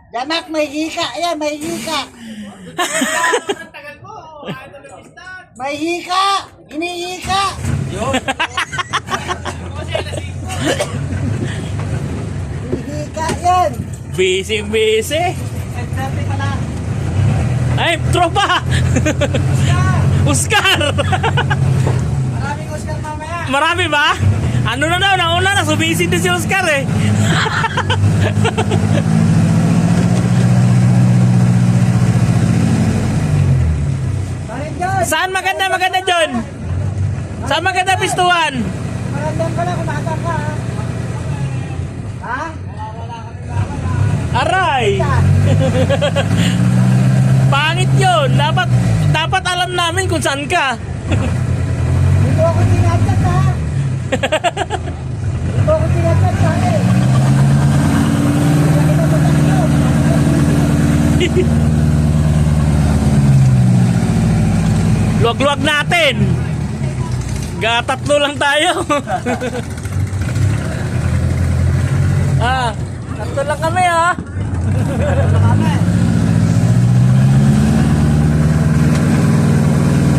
Jamak, may hika yan, may hika. May hika, hinihika. Hinihika yan. Busy. Sabi pala. Ay, tropa! Oscar! Maraming Oscar mamaya. Marami ba? Ano na daw, nauna na, sumisid din si Oscar eh. Bakit yun? Saan maganda John? Saan maganda pistuhan? Magandang ka na, kumata ka ha? Aray! Pangit yun. Dapat alam namin kung saan ka. Hindi mo ako tinatat ha? Hindi mo ako tinatat ha eh. Laki na matak yun. Luwag-luwag natin. Tatlo lang tayo. Tatlo lang kami ha.